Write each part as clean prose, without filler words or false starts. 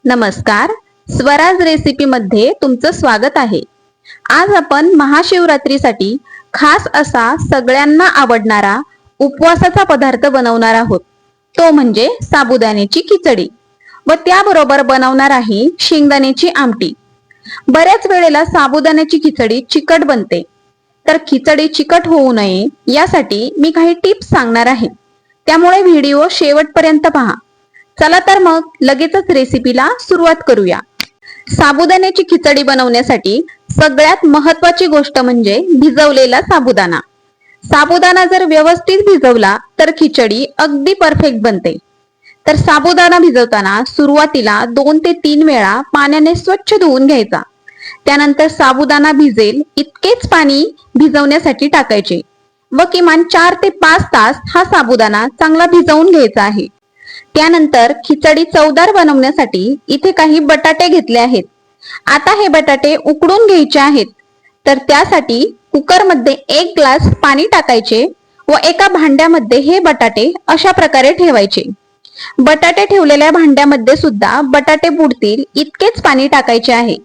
नमस्कार, स्वराज रेसिपी मध्ये तुमचं स्वागत आहे। आज आपण महाशिवरात्रीसाठी खास असा सगळ्यांना आवडणारा उपवासाचा पदार्थ बनवणार आहोत। तो म्हणजे साबुदाण्याची खिचडी व त्याबरोबर बनवणार आहे शेंगदाण्याची आमटी। बऱ्याच वेळेला साबुदाण्याची खिचडी चिकट बनते, तर खिचडी चिकट होऊ नये यासाठी मी काही टिप्स सांगणार आहे, त्यामुळे व्हिडिओ शेवटपर्यंत पहा। चला तर मग लगेचच रेसिपीला सुरुवात करूया। साबुदाण्याची खिचडी बनवण्यासाठी सगळ्यात महत्त्वाची गोष्ट म्हणजे भिजवलेला साबुदाणा। साबुदाणा जर व्यवस्थित भिजवला तर खिचडी अगदी परफेक्ट बनते। तर साबुदाणा भिजवताना सुरुवातीला 2 ते 3 वेळा पाण्याने स्वच्छ धुवून घ्यायचा। त्यानंतर साबुदाणा भिजेल इतकेच पाणी भिजवण्यासाठी टाकायचे व किमान 4 ते 5 तास हा साबुदाणा चांगला भिजवून घ्यायचा आहे। त्यानंतर खिचडी चवदार बनवण्यासाठी इथे काही बटाटे घेतले आहेत। आता हे बटाटे उकडून घ्यायचे आहेत। तर त्यासाठी कुकर मध्ये 1 ग्लास पाणी टाकायचे व एका भांड्यामध्ये हे बटाटे अशा प्रकारे ठेवायचे। बटाटे ठेवलेल्या भांड्यामध्ये सुद्धा बटाटे बुडतील इतकेच पाणी टाकायचे आहे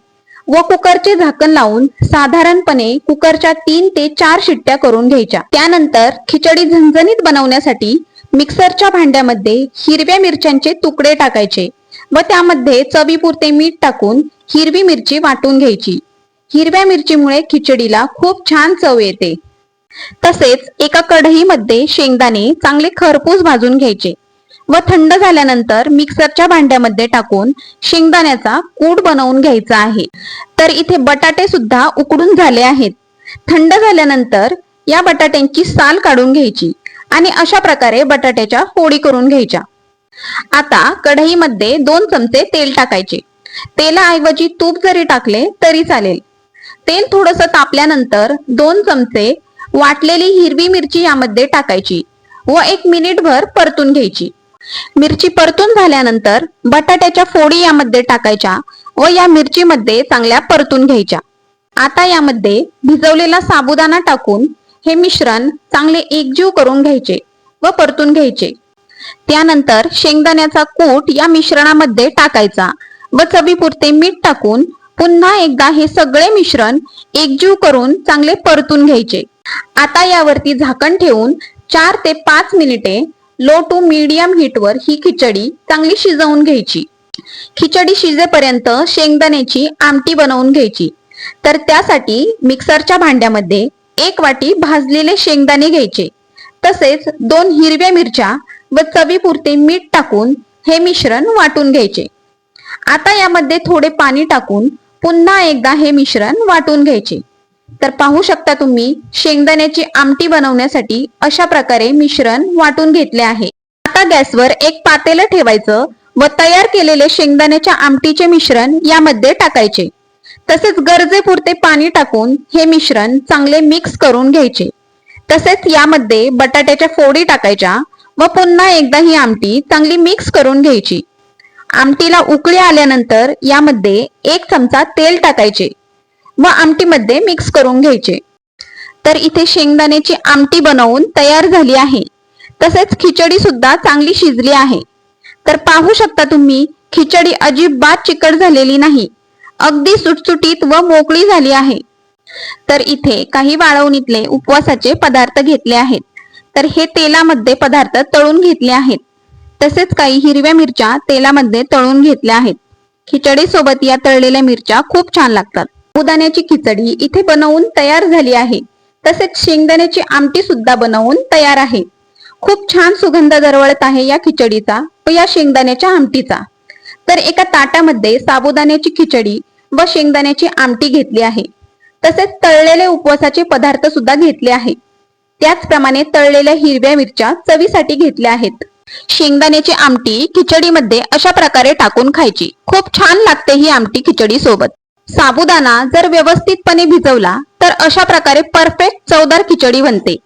व कुकरचे झाकण लावून साधारणपणे कुकरच्या 3 ते 4 शिट्ट्या करून घ्यायच्या। त्यानंतर खिचडी झणझणीत बनवण्यासाठी मिक्सरच्या भांड्यामध्ये हिरव्या मिरच्यांचे तुकडे टाकायचे व त्यामध्ये चवीपुरते मीठ टाकून हिरवी मिरची वाटून घ्यायची। हिरव्या मिरचीमुळे खिचडीला खूप छान चव येते। तसेच एका कढईमध्ये शेंगदाणे चांगले खरपूस भाजून घ्यायचे व थंड झाल्यानंतर मिक्सरच्या भांड्यामध्ये टाकून शेंगदाण्याचा कूट बनवून घ्यायचा आहे। तर इथे बटाटे सुद्धा उकडून झाले आहेत। थंड झाल्यानंतर या बटाट्यांची साल काढून घ्यायची आणि अशा प्रकारे बटाट्याच्या फोडी करून घ्यायच्या। आता कढईमध्ये 2 चमचे तेल टाकायचे। तेलाऐवजी तूप जरी टाकले तरी चालेल। तेल थोडंसं तापल्यानंतर 2 चमचे वाटलेली हिरवी मिरची यामध्ये टाकायची व 1 मिनिटभर परतून घ्यायची। मिरची परतून झाल्यानंतर बटाट्याच्या फोडी यामध्ये टाकायच्या व या मिरचीमध्ये चांगल्या परतून घ्यायच्या। आता यामध्ये भिजवलेला साबुदाणा टाकून हे मिश्रण चांगले एकजीव करून घ्यायचे व परतून घ्यायचे। त्यानंतर शेंगदाण्याचा कूट या मिश्रणामध्ये टाकायचा व चवीपुरते मीठ टाकून पुन्हा एकदा हे सगळे मिश्रण एकजीव करून चांगले परतून घ्यायचे। आता यावरती झाकण ठेवून 4 ते 5 मिनिटे लो टू मीडियम हीटवर ही खिचडी चांगली शिजवून घ्यायची। खिचडी शिजेपर्यंत शेंगदाण्याची आमटी बनवून घ्यायची। तर त्यासाठी मिक्सरच्या भांड्यामध्ये 1 वाटी भाजलेले शेंगदाणे घ्यायचे, तसेच 2 हिरव्या मिरच्या व चवीपुरते मीठ टाकून हे मिश्रण वाटून घ्यायचे। आता यामध्ये थोडे पाणी टाकून पुन्हा एकदा हे मिश्रण वाटून घ्यायचे। तर पाहू शकता तुम्ही शेंगदाण्याची आमटी बनवण्यासाठी अशा प्रकारे मिश्रण वाटून घेतले आहे। आता गॅसवर एक पातेलं ठेवायचं व तयार केलेले शेंगदाण्याच्या आमटीचे मिश्रण यामध्ये टाकायचे। तसेच गरजेपुरते पाणी टाकून हे मिश्रण चांगले मिक्स करून घ्यायचे। तसेच यामध्ये बटाट्याच्या फोडी टाकायच्या व पुन्हा एकदा ही आमटी चांगली मिक्स करून घ्यायची। आमटीला उकळी आल्यानंतर यामध्ये 1 चमचा तेल टाकायचे व आमटीमध्ये मिक्स करून घ्यायचे। तर इथे शेंगदाण्याची आमटी बनवून तयार झाली आहे। तसेच खिचडी सुद्धा चांगली शिजली आहे। तर पाहू शकता तुम्ही खिचडी अजिबात चिकट झालेली नाही, अगदी सुटसुटीत व मोकळी झाली आहे। तर इथे काही वाळवणीतले उपवासाचे पदार्थ घेतले आहेत। तर हे तेलामध्ये पदार्थ तळून घेतले आहेत। तसेच काही हिरव्या मिरच्या तेलामध्ये तळून घेतल्या आहेत। खिचडी सोबत या तळलेल्या मिरच्या खूप छान लागतात। साबुदाण्याची खिचडी इथे बनवून तयार झाली आहे। तसेच शेंगदाण्याची आमटी सुद्धा बनवून तयार आहे। खूप छान सुगंध दरवळत आहे या खिचडीचा व या शेंगदाण्याच्या आमटीचा। तर एका ताटामध्ये साबुदाण्याची खिचडी व शेंगदाण्याची आमटी घेतली आहे। तसेच तळलेले उपवासाचे पदार्थ सुद्धा घेतले आहे। त्याचप्रमाणे तळलेल्या हिरव्या मिरच्या चवीसाठी घेतल्या आहेत। शेंगदाण्याची आमटी खिचडीमध्ये अशा प्रकारे टाकून खायची। खूप छान लागते ही आमटी खिचडी सोबत। साबुदाणा जर व्यवस्थितपणे भिजवला तर अशा प्रकारे परफेक्ट चवदार खिचडी बनते।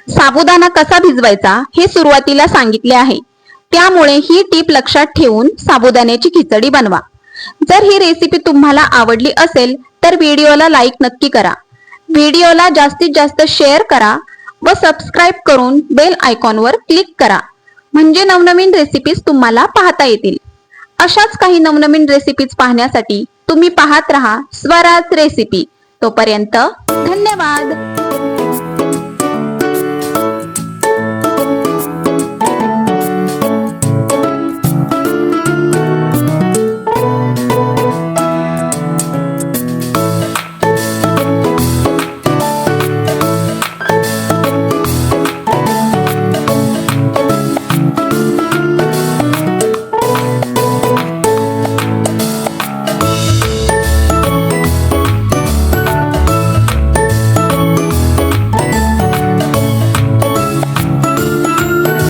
साबुदाणा कसा भिजवायचा हे सुरुवातीला सांगितले आहे, त्यामुळे ही टीप लक्षात ठेवून साबुदाण्याची खिचडी बनवा। जर ही रेसिपी तुम्हाला आवडली असेल तर व्हिडिओला लाईक नक्की करा। व्हिडिओला जास्तीत जास्त शेअर करा व सबस्क्राइब करून बेल आयकॉनवर क्लिक करा, म्हणजे नवनवीन रेसिपीज तुम्हाला पाहता येतील। अशाच काही नवनवीन रेसिपीज पाहण्यासाठी तुम्ही पाहत रहा स्वराज रेसिपी. तोपर्यंत धन्यवाद.